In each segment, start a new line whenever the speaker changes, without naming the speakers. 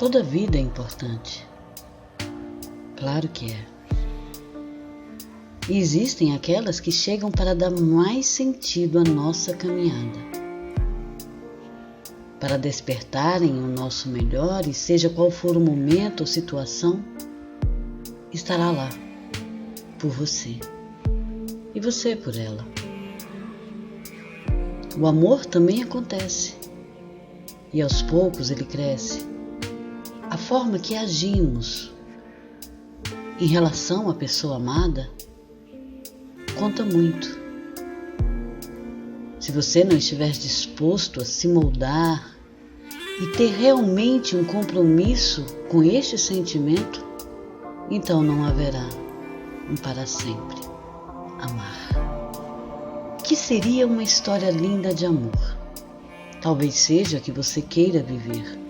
Toda vida é importante. Claro que é. E existem aquelas que chegam para dar mais sentido à nossa caminhada, para despertarem o nosso melhor, e seja qual for o momento ou situação, estará lá, por você, e você por ela. O amor também acontece, e aos poucos ele cresce. A forma que agimos em relação à pessoa amada conta muito. Se você não estiver disposto a se moldar e ter realmente um compromisso com este sentimento, então não haverá um para sempre amar. Que seria uma história linda de amor? Talvez seja a que você queira viver.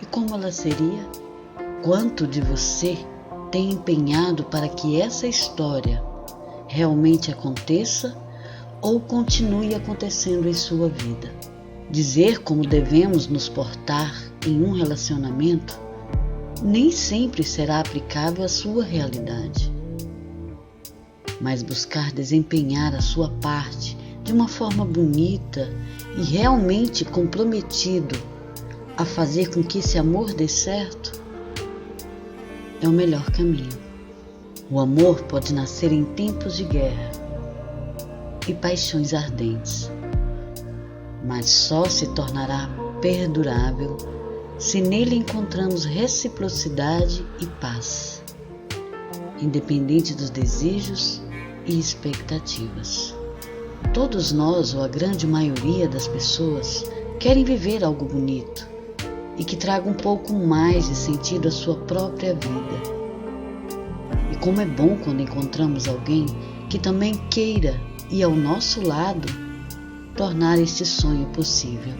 E como ela seria? Quanto de você tem empenhado para que essa história realmente aconteça ou continue acontecendo em sua vida? Dizer como devemos nos portar em um relacionamento nem sempre será aplicável à sua realidade. Mas buscar desempenhar a sua parte de uma forma bonita e realmente comprometido a fazer com que esse amor dê certo é o melhor caminho. O amor pode nascer em tempos de guerra e paixões ardentes, mas só se tornará perdurável se nele encontramos reciprocidade e paz, independente dos desejos e expectativas. Todos nós, ou a grande maioria das pessoas, querem viver algo bonito e que traga um pouco mais de sentido à sua própria vida. E como é bom quando encontramos alguém que também queira e ao nosso lado tornar este sonho possível.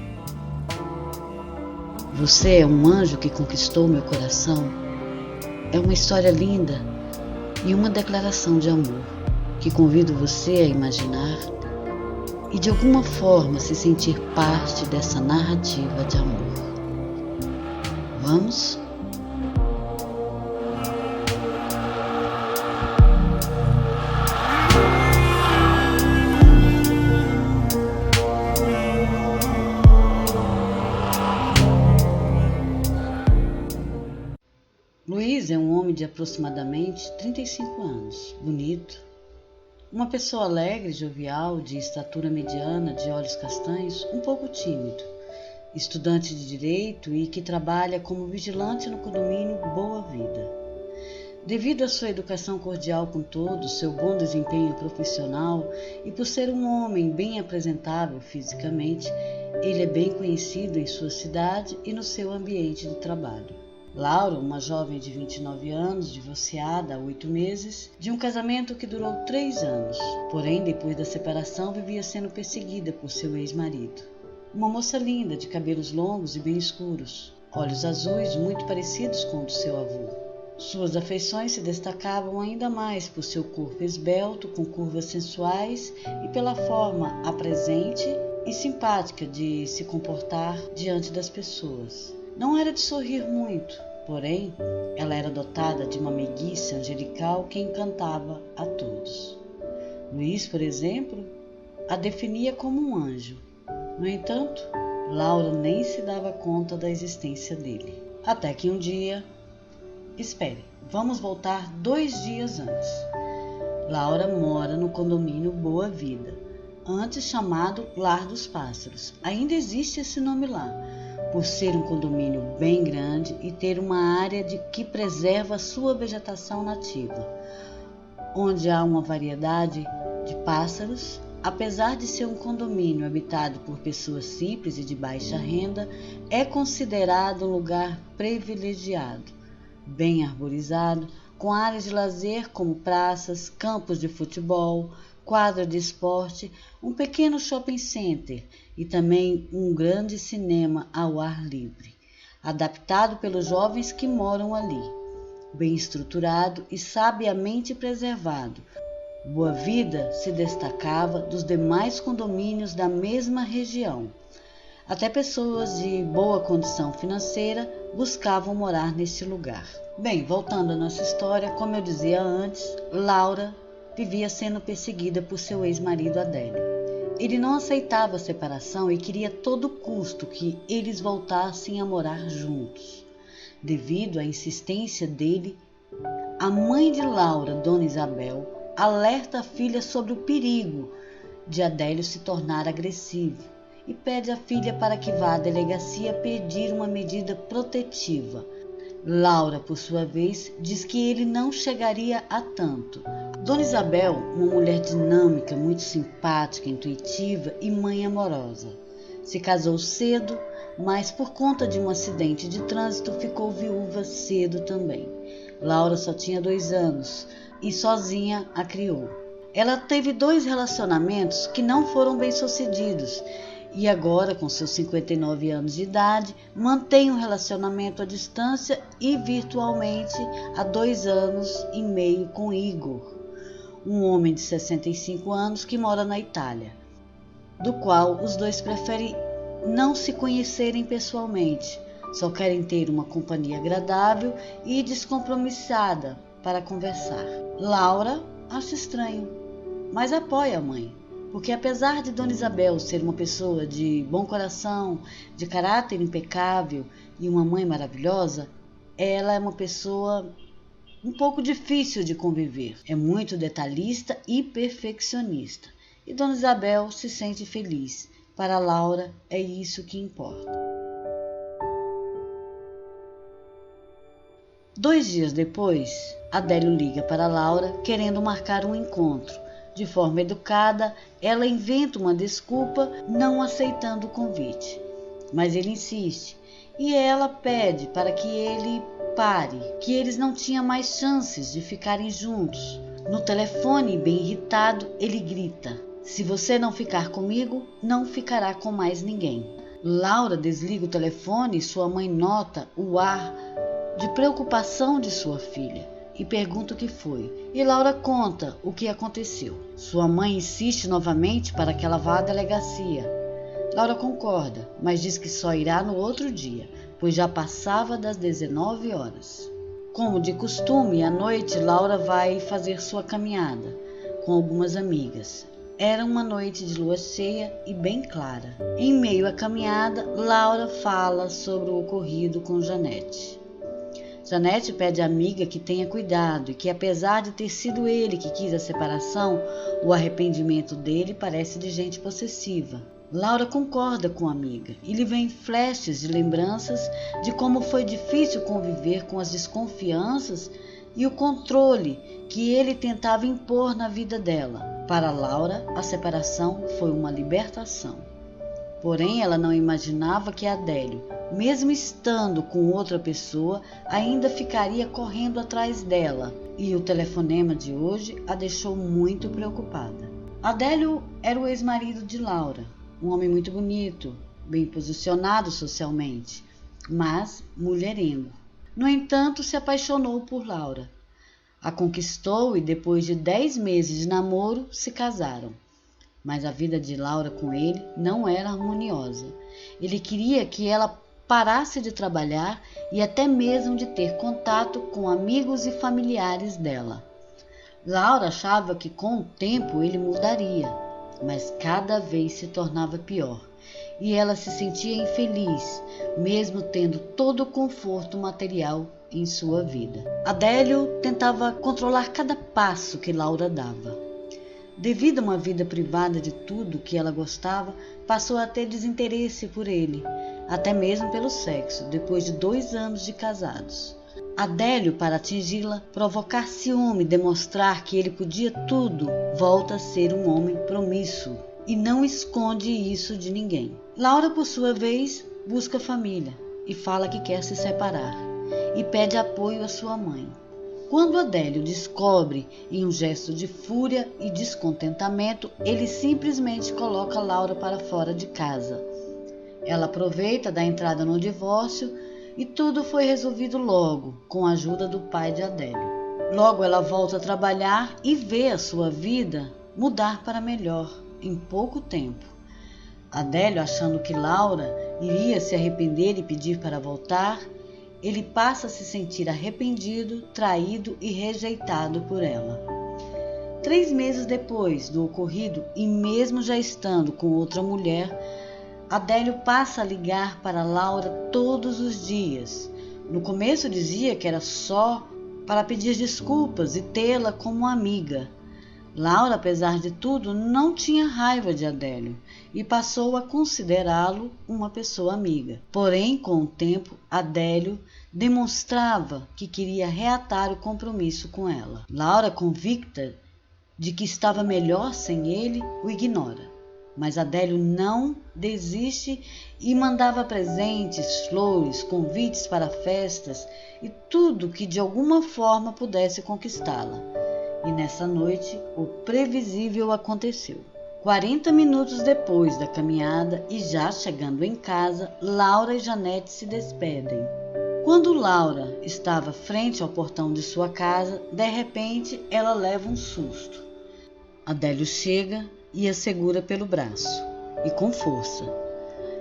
Você é um anjo que conquistou meu coração. É uma história linda e uma declaração de amor que convido você a imaginar e de alguma forma se sentir parte dessa narrativa de amor. Vamos? Luiz é um homem de aproximadamente 35 anos, bonito, uma pessoa alegre, jovial, de estatura mediana, de olhos castanhos, um pouco tímido, estudante de direito e que trabalha como vigilante no condomínio Boa Vida. Devido à sua educação cordial com todos, seu bom desempenho profissional e por ser um homem bem apresentável fisicamente, ele é bem conhecido em sua cidade e no seu ambiente de trabalho. Laura, uma jovem de 29 anos, divorciada há 8 meses, de um casamento que durou 3 anos, porém, depois da separação, vivia sendo perseguida por seu ex-marido. Uma moça linda, de cabelos longos e bem escuros, olhos azuis muito parecidos com o do seu avô. Suas afeições se destacavam ainda mais por seu corpo esbelto, com curvas sensuais e pela forma apresente e simpática de se comportar diante das pessoas. Não era de sorrir muito, porém, ela era dotada de uma meiguice angelical que encantava a todos. Luiz, por exemplo, a definia como um anjo. No entanto, Laura nem se dava conta da existência dele. Até que um dia... Espere, vamos voltar 2 dias antes. Laura mora no condomínio Boa Vida, antes chamado Lar dos Pássaros. Ainda existe esse nome lá, por ser um condomínio bem grande e ter uma área que preserva a sua vegetação nativa, onde há uma variedade de pássaros. Apesar de ser um condomínio habitado por pessoas simples e de baixa renda, é considerado um lugar privilegiado, bem arborizado, com áreas de lazer como praças, campos de futebol, quadra de esporte, um pequeno shopping center e também um grande cinema ao ar livre, adaptado pelos jovens que moram ali, bem estruturado e sabiamente preservado. Boa Vida se destacava dos demais condomínios da mesma região. Até pessoas de boa condição financeira buscavam morar neste lugar. Bem, voltando à nossa história, como eu dizia antes, Laura vivia sendo perseguida por seu ex-marido Adélio. Ele não aceitava a separação e queria a todo custo que eles voltassem a morar juntos. Devido à insistência dele, a mãe de Laura, Dona Isabel, alerta a filha sobre o perigo de Adélio se tornar agressivo e pede à filha para que vá à delegacia pedir uma medida protetiva. Laura, por sua vez, diz que ele não chegaria a tanto. Dona Isabel, uma mulher dinâmica, muito simpática, intuitiva e mãe amorosa. Se casou cedo, mas por conta de um acidente de trânsito ficou viúva cedo também. Laura só tinha 2 anos e sozinha a criou. Ela teve 2 relacionamentos que não foram bem-sucedidos e agora, com seus 59 anos de idade, mantém um relacionamento à distância e virtualmente há 2 anos e meio com Igor, um homem de 65 anos que mora na Itália, do qual os dois preferem não se conhecerem pessoalmente, só querem ter uma companhia agradável e descompromissada para conversar. Laura acha estranho, mas apoia a mãe, porque apesar de Dona Isabel ser uma pessoa de bom coração, de caráter impecável e uma mãe maravilhosa, ela é uma pessoa um pouco difícil de conviver. É muito detalhista e perfeccionista. E Dona Isabel se sente feliz. Para Laura é isso que importa. 2 dias depois, Adélio liga para Laura querendo marcar um encontro. De forma educada, ela inventa uma desculpa não aceitando o convite. Mas ele insiste e ela pede para que ele pare, que eles não tinham mais chances de ficarem juntos. No telefone, bem irritado, ele grita: "Se você não ficar comigo, não ficará com mais ninguém." Laura desliga o telefone e sua mãe nota o ar de preocupação de sua filha e pergunta o que foi. E Laura conta o que aconteceu. Sua mãe insiste novamente para que ela vá à delegacia. Laura concorda, mas diz que só irá no outro dia, pois já passava das 19 horas. Como de costume, à noite Laura vai fazer sua caminhada com algumas amigas. Era uma noite de lua cheia e bem clara. Em meio à caminhada, Laura fala sobre o ocorrido com Janete. Janete pede à amiga que tenha cuidado e que, apesar de ter sido ele que quis a separação, o arrependimento dele parece de gente possessiva. Laura concorda com a amiga e lhe vem flashes de lembranças de como foi difícil conviver com as desconfianças e o controle que ele tentava impor na vida dela. Para Laura, a separação foi uma libertação. Porém, ela não imaginava que Adélio, mesmo estando com outra pessoa, ainda ficaria correndo atrás dela, e o telefonema de hoje a deixou muito preocupada. Adélio era o ex-marido de Laura, um homem muito bonito, bem posicionado socialmente, mas mulherengo. No entanto, se apaixonou por Laura. A conquistou e depois de 10 meses de namoro, se casaram. Mas a vida de Laura com ele não era harmoniosa. Ele queria que ela parasse de trabalhar e até mesmo de ter contato com amigos e familiares dela. Laura achava que com o tempo ele mudaria, mas cada vez se tornava pior. E ela se sentia infeliz, mesmo tendo todo o conforto material em sua vida. Adélio tentava controlar cada passo que Laura dava. Devido a uma vida privada de tudo que ela gostava, passou a ter desinteresse por ele, até mesmo pelo sexo, depois de 2 anos de casados. Adélio, para atingi-la, provocar ciúme e demonstrar que ele podia tudo, volta a ser um homem promíssuo e não esconde isso de ninguém. Laura, por sua vez, busca família e fala que quer se separar e pede apoio à sua mãe. Quando Adélio descobre, em um gesto de fúria e descontentamento, ele simplesmente coloca Laura para fora de casa. Ela aproveita da entrada no divórcio e tudo foi resolvido logo, com a ajuda do pai de Adélio. Logo ela volta a trabalhar e vê a sua vida mudar para melhor em pouco tempo. Adélio, achando que Laura iria se arrepender e pedir para voltar, ele passa a se sentir arrependido, traído e rejeitado por ela. 3 meses depois do ocorrido, e mesmo já estando com outra mulher, Adélio passa a ligar para Laura todos os dias. No começo dizia que era só para pedir desculpas e tê-la como amiga. Laura, apesar de tudo, não tinha raiva de Adélio e passou a considerá-lo uma pessoa amiga. Porém, com o tempo, Adélio demonstrava que queria reatar o compromisso com ela. Laura, convicta de que estava melhor sem ele, o ignora. Mas Adélio não desiste e mandava presentes, flores, convites para festas e tudo que de alguma forma pudesse conquistá-la. E nessa noite, o previsível aconteceu. 40 minutos depois da caminhada e já chegando em casa, Laura e Janete se despedem. Quando Laura estava frente ao portão de sua casa, de repente ela leva um susto. Adélio chega e a segura pelo braço, e com força.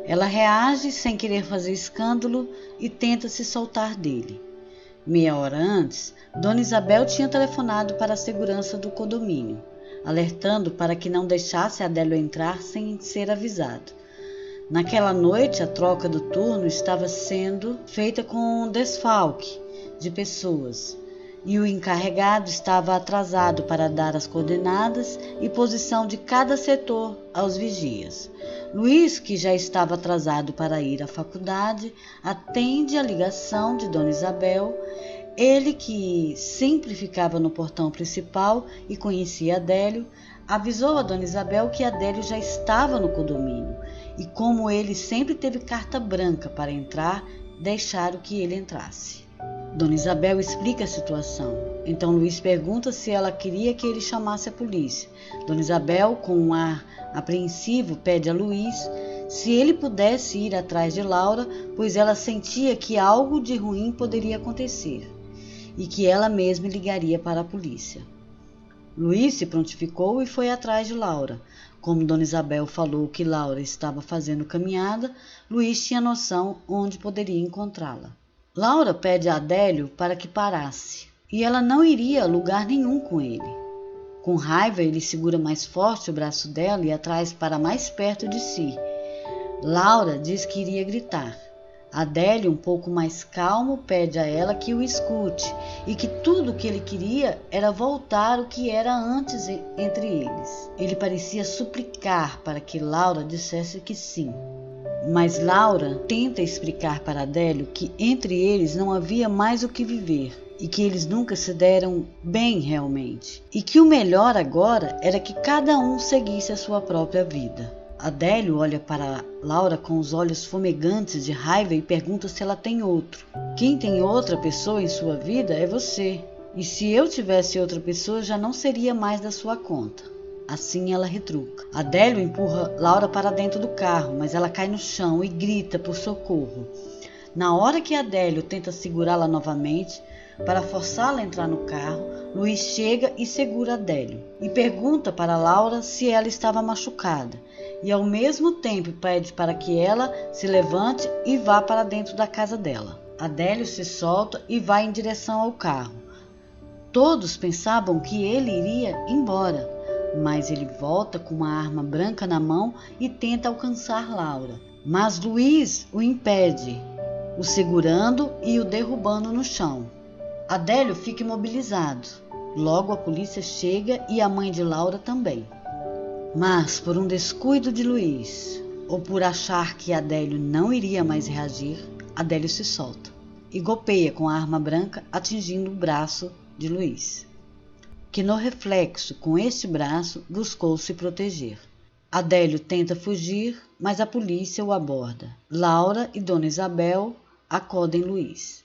Ela reage sem querer fazer escândalo e tenta se soltar dele. Meia hora antes, Dona Isabel tinha telefonado para a segurança do condomínio, alertando para que não deixasse Adélio entrar sem ser avisado. Naquela noite, a troca do turno estava sendo feita com um desfalque de pessoas, e o encarregado estava atrasado para dar as coordenadas e posição de cada setor aos vigias. Luiz, que já estava atrasado para ir à faculdade, atende a ligação de Dona Isabel. Ele, que sempre ficava no portão principal e conhecia Adélio, avisou a Dona Isabel que Adélio já estava no condomínio e, como ele sempre teve carta branca para entrar, deixaram que ele entrasse. Dona Isabel explica a situação. Então Luiz pergunta se ela queria que ele chamasse a polícia. Dona Isabel, com um ar apreensivo, pede a Luiz se ele pudesse ir atrás de Laura, pois ela sentia que algo de ruim poderia acontecer e que ela mesma ligaria para a polícia. Luiz se prontificou e foi atrás de Laura. Como Dona Isabel falou que Laura estava fazendo caminhada, Luiz tinha noção onde poderia encontrá-la. Laura pede a Adélio para que parasse, e ela não iria a lugar nenhum com ele. Com raiva, ele segura mais forte o braço dela e a traz para mais perto de si. Laura diz que iria gritar. Adélio, um pouco mais calmo, pede a ela que o escute e que tudo o que ele queria era voltar ao que era antes entre eles. Ele parecia suplicar para que Laura dissesse que sim. Mas Laura tenta explicar para Adélio que entre eles não havia mais o que viver e que eles nunca se deram bem realmente e que o melhor agora era que cada um seguisse a sua própria vida. Adélio olha para Laura com os olhos fumegantes de raiva e pergunta se ela tem outro. Quem tem outra pessoa em sua vida é você, e se eu tivesse outra pessoa já não seria mais da sua conta. Assim ela retruca. Adélio empurra Laura para dentro do carro, mas ela cai no chão e grita por socorro. Na hora que Adélio tenta segurá-la novamente, para forçá-la a entrar no carro, Luiz chega e segura Adélio e pergunta para Laura se ela estava machucada e ao mesmo tempo pede para que ela se levante e vá para dentro da casa dela. Adélio se solta e vai em direção ao carro. Todos pensavam que ele iria embora, mas ele volta com uma arma branca na mão e tenta alcançar Laura. Mas Luiz o impede, o segurando e o derrubando no chão. Adélio fica imobilizado. Logo a polícia chega e a mãe de Laura também. Mas por um descuido de Luiz, ou por achar que Adélio não iria mais reagir, Adélio se solta e golpeia com a arma branca, atingindo o braço de Luiz, que no reflexo com este braço buscou se proteger. Adélio tenta fugir, mas a polícia o aborda. Laura e Dona Isabel acodem Luiz.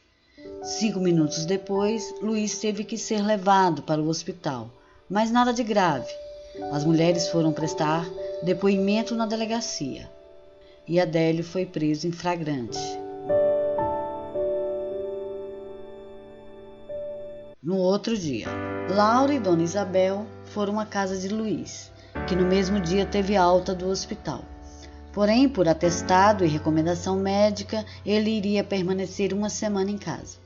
5 minutos depois, Luiz teve que ser levado para o hospital, mas nada de grave. As mulheres foram prestar depoimento na delegacia e Adélio foi preso em flagrante. No outro dia, Laura e Dona Isabel foram à casa de Luiz, que no mesmo dia teve alta do hospital. Porém, por atestado e recomendação médica, ele iria permanecer 1 semana em casa.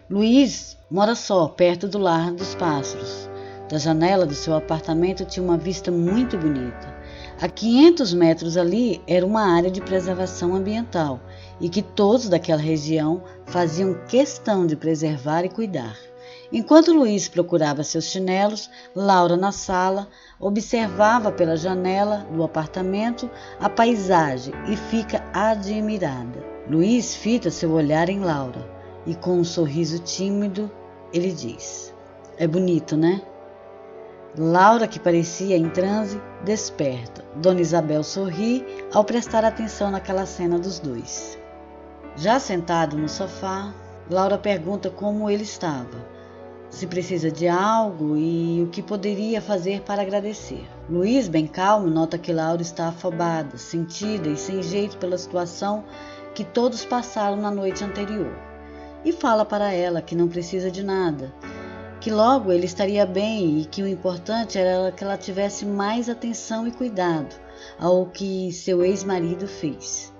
Luiz mora só, perto do Lar dos Pássaros. Da janela do seu apartamento tinha uma vista muito bonita. A 500 metros ali era uma área de preservação ambiental e que todos daquela região faziam questão de preservar e cuidar. Enquanto Luiz procurava seus chinelos, Laura, na sala, observava pela janela do apartamento a paisagem e fica admirada. Luiz fita seu olhar em Laura e, com um sorriso tímido, ele diz: "É bonito, né?" Laura, que parecia em transe, desperta. Dona Isabel sorri ao prestar atenção naquela cena dos dois. Já sentado no sofá, Laura pergunta como ele estava, se precisa de algo e o que poderia fazer para agradecer. Luiz, bem calmo, nota que Laura está afobada, sentida e sem jeito pela situação que todos passaram na noite anterior. E fala para ela que não precisa de nada, que logo ele estaria bem e que o importante era que ela tivesse mais atenção e cuidado ao que seu ex-marido fez,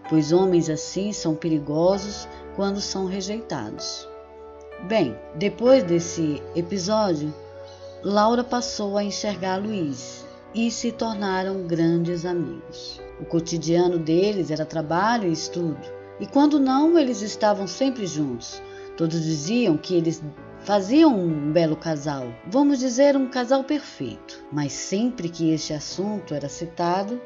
pois homens assim são perigosos quando são rejeitados. Bem, depois desse episódio, Laura passou a enxergar Luiz e se tornaram grandes amigos. O cotidiano deles era trabalho e estudo, e quando não, eles estavam sempre juntos. Todos diziam que eles faziam um belo casal, vamos dizer, um casal perfeito. Mas sempre que este assunto era citado,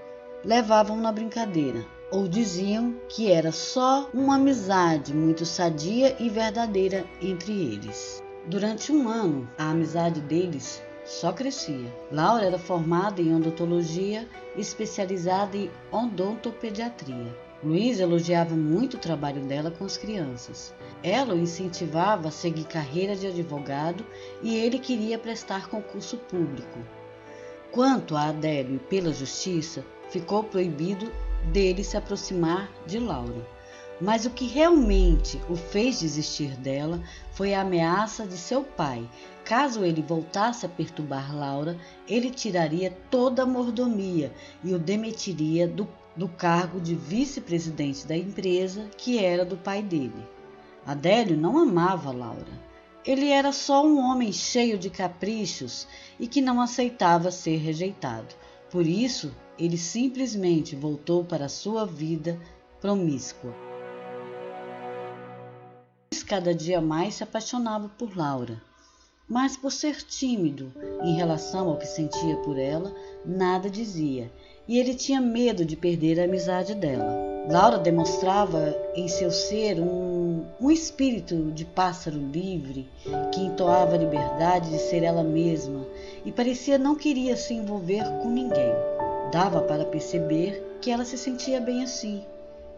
levavam na brincadeira, ou diziam que era só uma amizade muito sadia e verdadeira entre eles. Durante 1 ano, a amizade deles só crescia. Laura era formada em odontologia, especializada em odontopediatria. Luiz elogiava muito o trabalho dela com as crianças. Ela o incentivava a seguir carreira de advogado e ele queria prestar concurso público. Quanto a Adélio, pela justiça, ficou proibido dele se aproximar de Laura. Mas o que realmente o fez desistir dela foi a ameaça de seu pai. Caso ele voltasse a perturbar Laura, ele tiraria toda a mordomia e o demitiria do cargo de vice-presidente da empresa, que era do pai dele. Adélio não amava Laura. Ele era só um homem cheio de caprichos e que não aceitava ser rejeitado. Por isso, ele simplesmente voltou para a sua vida promíscua. Cada dia mais se apaixonava por Laura, mas por ser tímido em relação ao que sentia por ela, nada dizia, e ele tinha medo de perder a amizade dela. Laura demonstrava em seu ser um espírito de pássaro livre, que entoava a liberdade de ser ela mesma e parecia não querer se envolver com ninguém. Dava para perceber que ela se sentia bem assim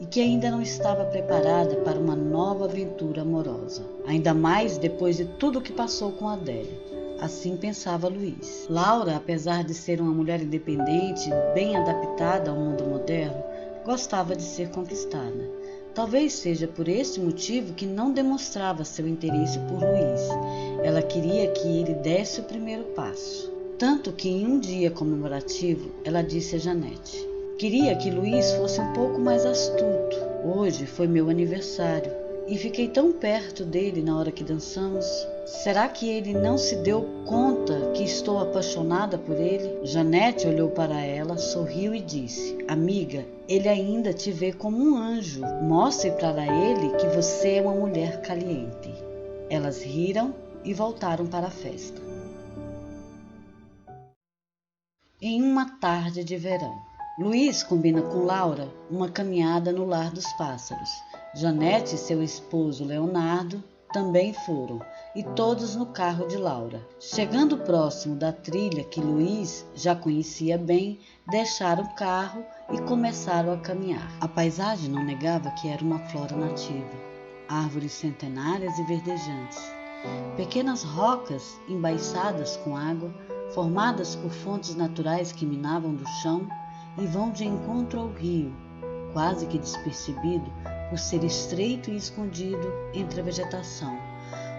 e que ainda não estava preparada para uma nova aventura amorosa, ainda mais depois de tudo o que passou com Adélio. Assim pensava Luiz. Laura, apesar de ser uma mulher independente, bem adaptada ao mundo moderno, gostava de ser conquistada. Talvez seja por esse motivo que não demonstrava seu interesse por Luiz. Ela queria que ele desse o primeiro passo. Tanto que em um dia comemorativo, ela disse a Janete: "Queria que Luiz fosse um pouco mais astuto. Hoje foi meu aniversário e fiquei tão perto dele na hora que dançamos. Será que ele não se deu conta que estou apaixonada por ele?" Janete olhou para ela, sorriu e disse: "Amiga, ele ainda te vê como um anjo. Mostre para ele que você é uma mulher caliente." Elas riram e voltaram para a festa. Em uma tarde de verão, Luiz combina com Laura uma caminhada no Lar dos Pássaros. Janete e seu esposo Leonardo também foram, e todos no carro de Laura. Chegando próximo da trilha que Luiz já conhecia bem, deixaram o carro e começaram a caminhar. A paisagem não negava que era uma flora nativa. Árvores centenárias e verdejantes. Pequenas rocas embaiçadas com água, formadas por fontes naturais que minavam do chão e vão de encontro ao rio, quase que despercebido por ser estreito e escondido entre a vegetação.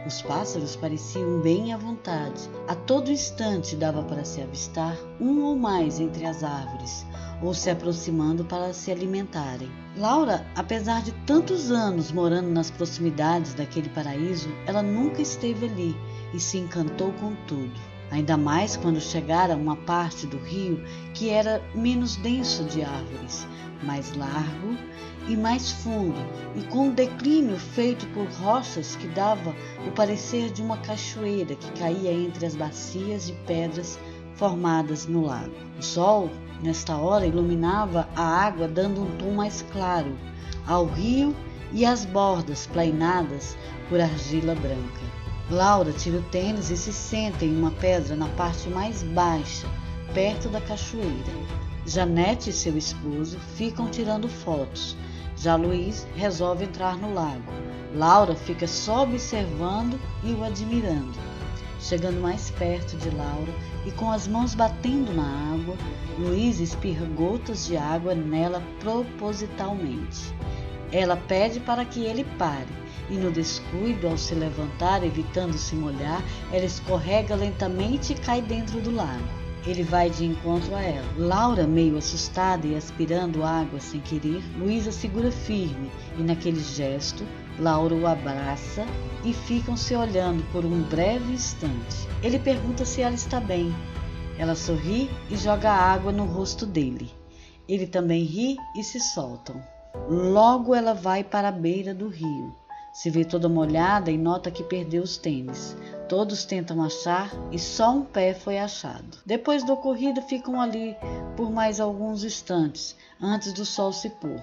Os pássaros pareciam bem à vontade. A todo instante dava para se avistar um ou mais entre as árvores, ou se aproximando para se alimentarem. Laura, apesar de tantos anos morando nas proximidades daquele paraíso, ela nunca esteve ali e se encantou com tudo. Ainda mais quando chegara a uma parte do rio que era menos denso de árvores, mais largo e mais fundo, e com um declínio feito por rochas que dava o parecer de uma cachoeira que caía entre as bacias de pedras formadas no lago. O sol, nesta hora, iluminava a água, dando um tom mais claro ao rio e às bordas plainadas por argila branca. Laura tira o tênis e se senta em uma pedra na parte mais baixa, perto da cachoeira. Janete e seu esposo ficam tirando fotos. Já Luiz resolve entrar no lago. Laura fica só observando e o admirando. Chegando mais perto de Laura e com as mãos batendo na água, Luiz espirra gotas de água nela propositalmente. Ela pede para que ele pare. E no descuido, ao se levantar, evitando se molhar, ela escorrega lentamente e cai dentro do lago. Ele vai de encontro a ela. Laura, meio assustada e aspirando água sem querer, Luísa segura firme e naquele gesto, Laura o abraça e ficam se olhando por um breve instante. Ele pergunta se ela está bem. Ela sorri e joga água no rosto dele. Ele também ri e se soltam. Logo ela vai para a beira do rio. Se vê toda molhada e nota que perdeu os tênis. Todos tentam achar e só um pé foi achado. Depois do ocorrido, ficam ali por mais alguns instantes, antes do sol se pôr.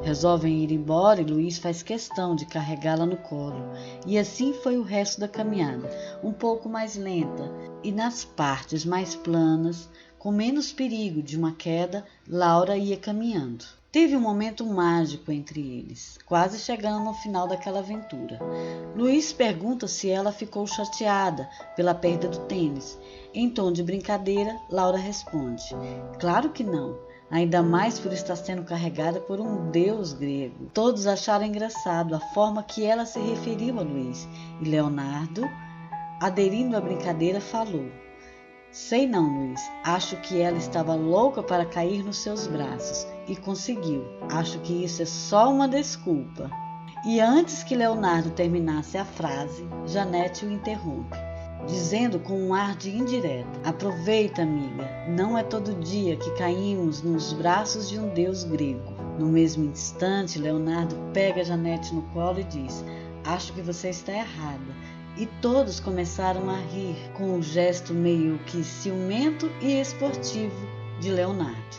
Resolvem ir embora e Luiz faz questão de carregá-la no colo. E assim foi o resto da caminhada, um pouco mais lenta, e nas partes mais planas, com menos perigo de uma queda, Laura ia caminhando. Teve um momento mágico entre eles, quase chegando no final daquela aventura. Luiz pergunta se ela ficou chateada pela perda do tênis. Em tom de brincadeira, Laura responde: claro que não, ainda mais por estar sendo carregada por um deus grego. Todos acharam engraçado a forma que ela se referiu a Luiz, e Leonardo, aderindo à brincadeira, falou: sei não, Luiz. Acho que ela estava louca para cair nos seus braços e conseguiu. Acho que isso é só uma desculpa. E antes que Leonardo terminasse a frase, Janete o interrompe, dizendo com um ar de indireta: aproveita, amiga, não é todo dia que caímos nos braços de um deus grego. No mesmo instante, Leonardo pega Janete no colo e diz: acho que você está errada. E todos começaram a rir com o gesto meio que ciumento e esportivo de Leonardo.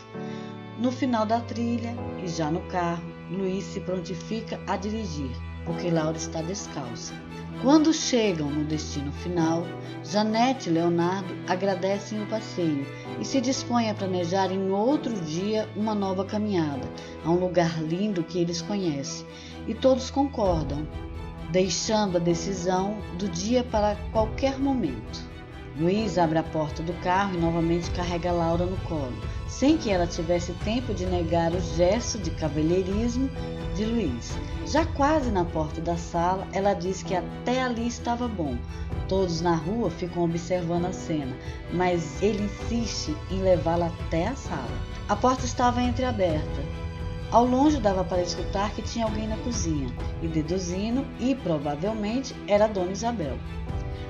No final da trilha, e já no carro, Luiz se prontifica a dirigir, porque Laura está descalça. Quando chegam no destino final, Janete e Leonardo agradecem o passeio e se dispõem a planejar em outro dia uma nova caminhada, a um lugar lindo que eles conhecem, e todos concordam, deixando a decisão do dia para qualquer momento. Luiz abre a porta do carro e novamente carrega Laura no colo, sem que ela tivesse tempo de negar o gesto de cavalheirismo de Luiz. Já quase na porta da sala, ela diz que até ali estava bom. Todos na rua ficam observando a cena, mas ele insiste em levá-la até a sala. A porta estava entreaberta. Ao longe dava para escutar que tinha alguém na cozinha, e deduzindo, e provavelmente era a Dona Isabel.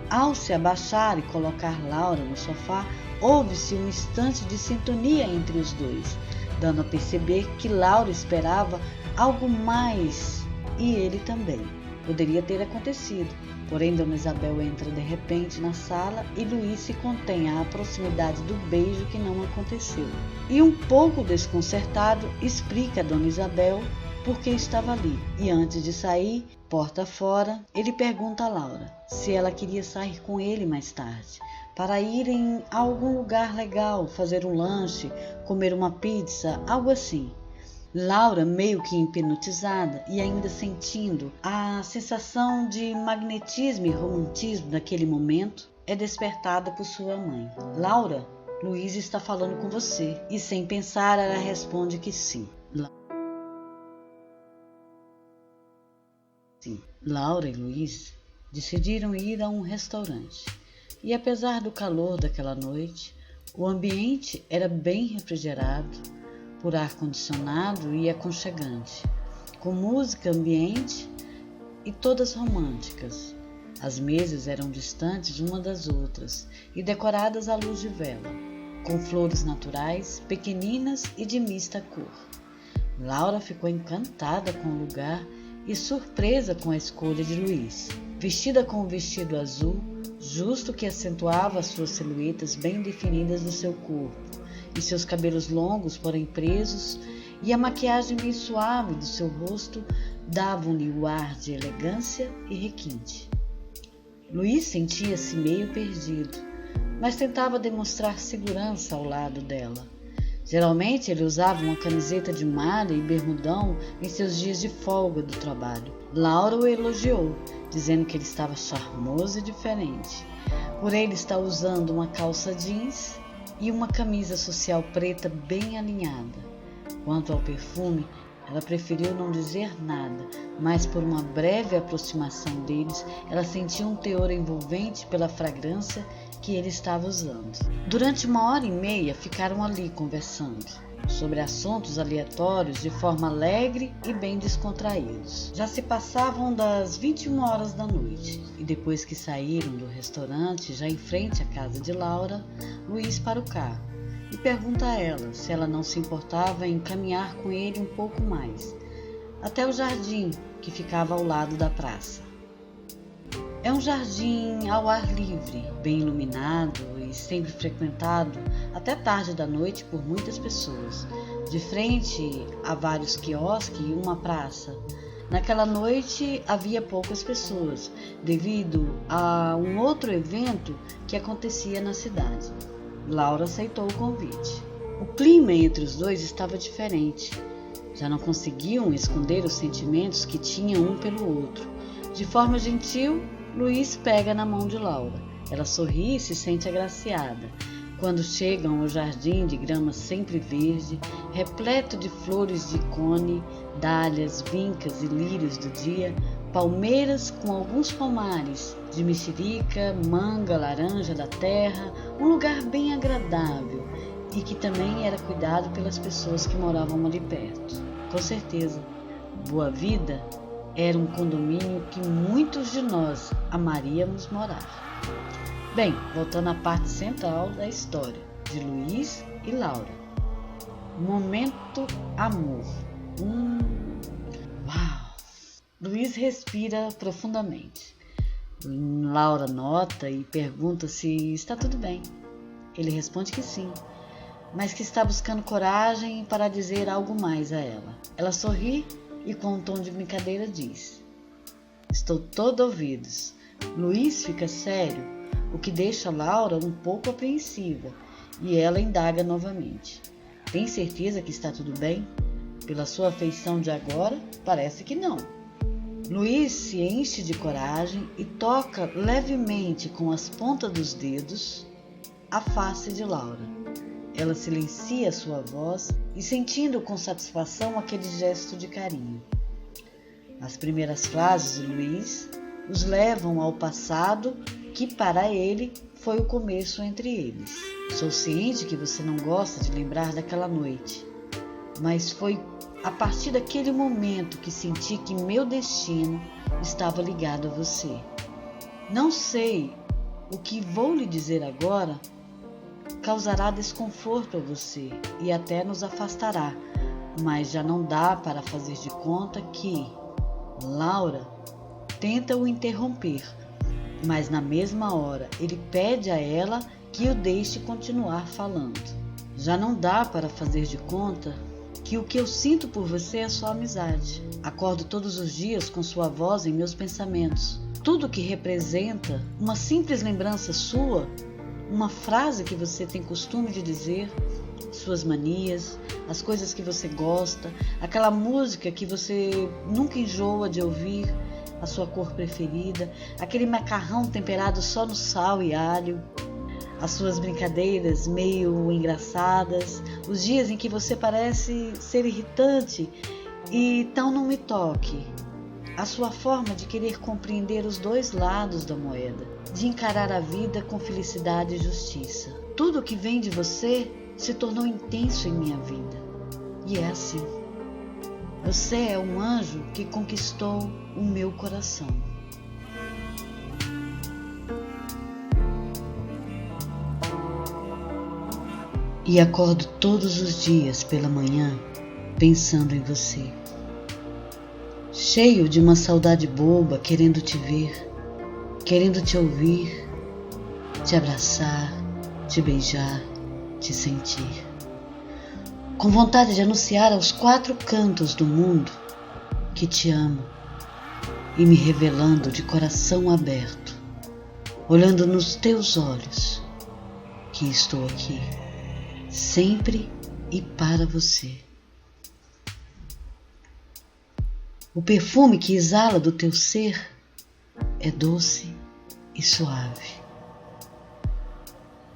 Ao se abaixar e colocar Laura no sofá, houve-se um instante de sintonia entre os dois, dando a perceber que Laura esperava algo mais, e ele também. Poderia ter acontecido, porém Dona Isabel entra de repente na sala e Luiz se contém à proximidade do beijo que não aconteceu. E um pouco desconcertado, explica a Dona Isabel por que estava ali. E antes de sair, porta fora, ele pergunta a Laura se ela queria sair com ele mais tarde, para irem a algum lugar legal, fazer um lanche, comer uma pizza, algo assim. Laura, meio que hipnotizada e ainda sentindo a sensação de magnetismo e romantismo daquele momento, é despertada por sua mãe. Laura, Luiz está falando com você. E sem pensar, ela responde que sim. Laura e Luiz decidiram ir a um restaurante. E apesar do calor daquela noite, o ambiente era bem refrigerado por ar-condicionado e aconchegante, com música ambiente e todas românticas. As mesas eram distantes uma das outras e decoradas à luz de vela, com flores naturais, pequeninas e de mista cor. Laura ficou encantada com o lugar e surpresa com a escolha de Luiz. Vestida com um vestido azul, justo que acentuava as suas silhuetas bem definidas do seu corpo, e seus cabelos longos, porém presos, e a maquiagem meio suave do seu rosto davam-lhe o ar de elegância e requinte. Luiz sentia-se meio perdido, mas tentava demonstrar segurança ao lado dela. Geralmente ele usava uma camiseta de malha e bermudão em seus dias de folga do trabalho. Laura o elogiou, dizendo que ele estava charmoso e diferente, por ele estar usando uma calça jeans e uma camisa social preta bem alinhada. Quanto ao perfume, ela preferiu não dizer nada, mas por uma breve aproximação deles, ela sentiu um teor envolvente pela fragrância que ele estava usando. Durante 1h30 ficaram ali conversando sobre assuntos aleatórios de forma alegre e bem descontraídos. Já se passavam das 21 horas da noite e depois que saíram do restaurante, já em frente à casa de Laura, Luiz para o carro e pergunta a ela se ela não se importava em caminhar com ele um pouco mais, até o jardim que ficava ao lado da praça. É um jardim ao ar livre, bem iluminado e sempre frequentado até tarde da noite por muitas pessoas. De frente a vários quiosques e uma praça. Naquela noite havia poucas pessoas, devido a um outro evento que acontecia na cidade. Laura aceitou o convite. O clima entre os dois estava diferente. Já não conseguiam esconder os sentimentos que tinham um pelo outro. De forma gentil, Luiz pega na mão de Laura. Ela sorri e se sente agraciada. Quando chegam ao jardim de grama sempre verde, repleto de flores de cone, dálias, vincas e lírios do dia, palmeiras com alguns palmares de mexerica, manga, laranja da terra, um lugar bem agradável e que também era cuidado pelas pessoas que moravam ali perto. Com certeza, Boa Vida era um condomínio que muitos de nós amaríamos morar. Bem, voltando à parte central da história de Luiz e Laura. Momento amor. Uau! Luiz respira profundamente. Laura nota e pergunta se está tudo bem. Ele responde que sim, mas que está buscando coragem para dizer algo mais a ela. Ela sorri e com um tom de brincadeira diz: estou todo ouvidos. Luiz fica sério, o que deixa Laura um pouco apreensiva, e ela indaga novamente: tem certeza que está tudo bem? Pela sua afeição de agora, parece que não. Luiz se enche de coragem e toca levemente com as pontas dos dedos a face de Laura. Ela silencia sua voz e sentindo com satisfação aquele gesto de carinho. As primeiras frases de Luiz os levam ao passado que para ele foi o começo entre eles. Sou ciente que você não gosta de lembrar daquela noite, mas foi a partir daquele momento que senti que meu destino estava ligado a você. Não sei, o que vou lhe dizer agora causará desconforto a você e até nos afastará, mas já não dá para fazer de conta que... Laura tenta o interromper, mas na mesma hora ele pede a ela que o deixe continuar falando. Já não dá para fazer de conta que o que eu sinto por você é só amizade. Acordo todos os dias com sua voz em meus pensamentos. Tudo que representa uma simples lembrança sua, uma frase que você tem costume de dizer, suas manias, as coisas que você gosta, aquela música que você nunca enjoa de ouvir, a sua cor preferida, aquele macarrão temperado só no sal e alho, as suas brincadeiras meio engraçadas, os dias em que você parece ser irritante e então não me toque. a sua forma de querer compreender os dois lados da moeda, de encarar a vida com felicidade e justiça. Tudo o que vem de você se tornou intenso em minha vida. E é assim. Você é um anjo que conquistou o meu coração. E acordo todos os dias pela manhã pensando em você. Cheio de uma saudade boba, querendo te ver, querendo te ouvir, te abraçar, te beijar, te sentir. Com vontade de anunciar aos 4 cantos do mundo que te amo e me revelando de coração aberto, olhando nos teus olhos, que estou aqui, sempre e para você. O perfume que exala do teu ser é doce e suave.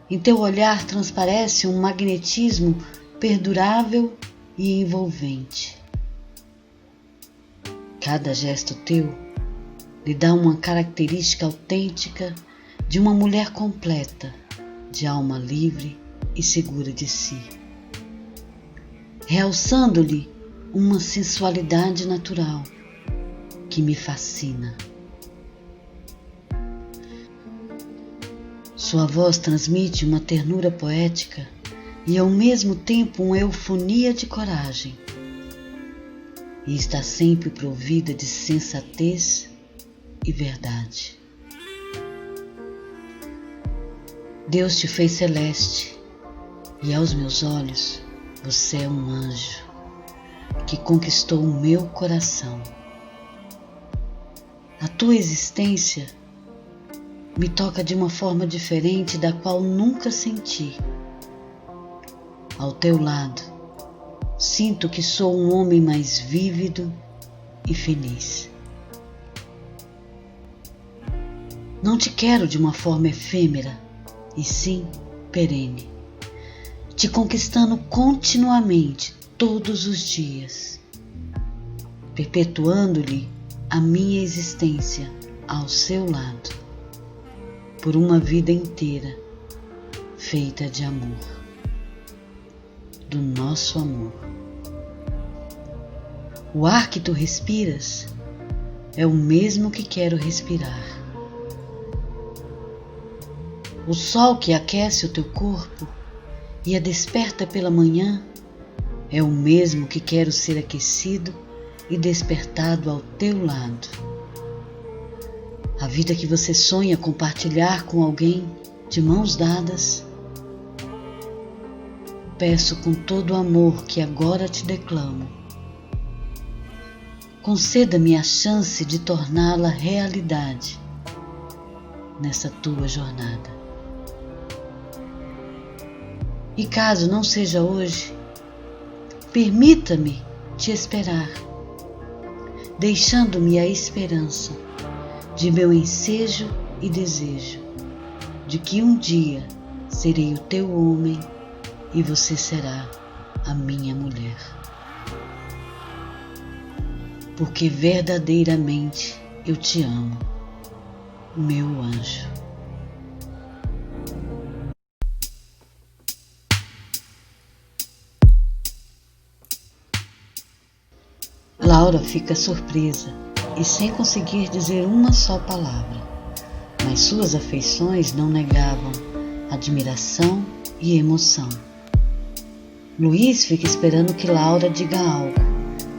Em teu olhar transparece um magnetismo perdurável e envolvente. Cada gesto teu lhe dá uma característica autêntica de uma mulher completa, de alma livre e segura de si, realçando-lhe uma sensualidade natural que me fascina. Sua voz transmite uma ternura poética e ao mesmo tempo uma eufonia de coragem, e está sempre provida de sensatez e verdade. Deus te fez celeste e aos meus olhos você é um anjo que conquistou o meu coração. A tua existência me toca de uma forma diferente da qual nunca senti. Ao teu lado, sinto que sou um homem mais vívido e feliz. Não te quero de uma forma efêmera, e sim perene, te conquistando continuamente todos os dias, perpetuando-lhe a minha existência ao seu lado, por uma vida inteira feita de amor, do nosso amor. O ar que tu respiras é o mesmo que quero respirar. O sol que aquece o teu corpo e a desperta pela manhã é o mesmo que quero ser aquecido e despertado ao teu lado. A vida que você sonha compartilhar com alguém de mãos dadas, peço com todo o amor que agora te declamo, conceda-me a chance de torná-la realidade nessa tua jornada. E caso não seja hoje, permita-me te esperar, deixando-me a esperança de meu ensejo e desejo de que um dia serei o teu homem e você será a minha mulher. Porque verdadeiramente eu te amo, meu anjo. Laura fica surpresa e sem conseguir dizer uma só palavra, mas suas afeições não negavam admiração e emoção. Luiz fica esperando que Laura diga algo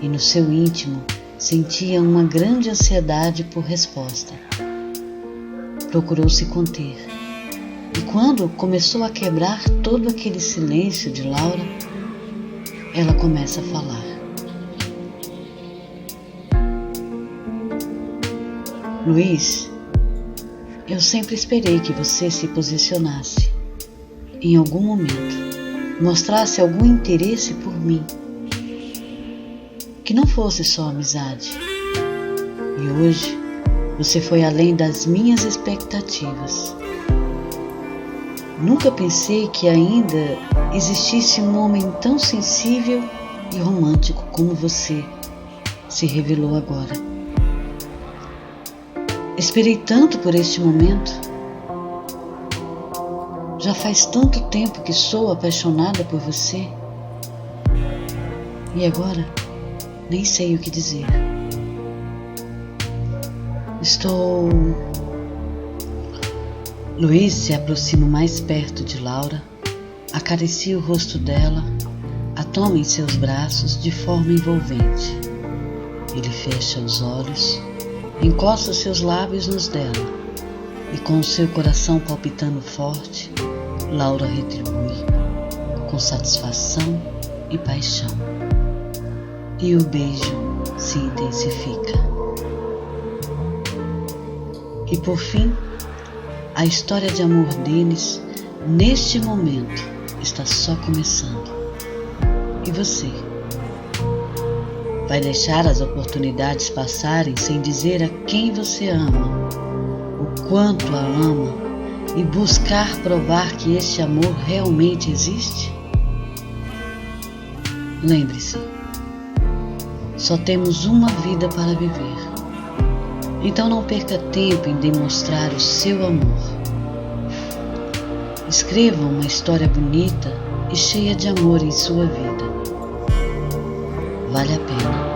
e no seu íntimo sentia uma grande ansiedade por resposta. Procurou se conter e quando começou a quebrar todo aquele silêncio de Laura, ela começa a falar. Luiz, eu sempre esperei que você se posicionasse, em algum momento, mostrasse algum interesse por mim, que não fosse só amizade. E hoje, você foi além das minhas expectativas. Nunca pensei que ainda existisse um homem tão sensível e romântico como você se revelou agora. Esperei tanto por este momento. Já faz tanto tempo que sou apaixonada por você. E agora, nem sei o que dizer. Luiz se aproxima mais perto de Laura, acaricia o rosto dela, a toma em seus braços de forma envolvente. Ele fecha os olhos, encosta seus lábios nos dela e, com o seu coração palpitando forte, Laura retribui com satisfação e paixão. E o beijo se intensifica. E por fim, a história de amor deles, neste momento, está só começando. E você? Vai deixar as oportunidades passarem sem dizer a quem você ama, o quanto a ama, e buscar provar que este amor realmente existe? Lembre-se, só temos uma vida para viver. Então não perca tempo em demonstrar o seu amor. Escreva uma história bonita e cheia de amor em sua vida. Vale a pena.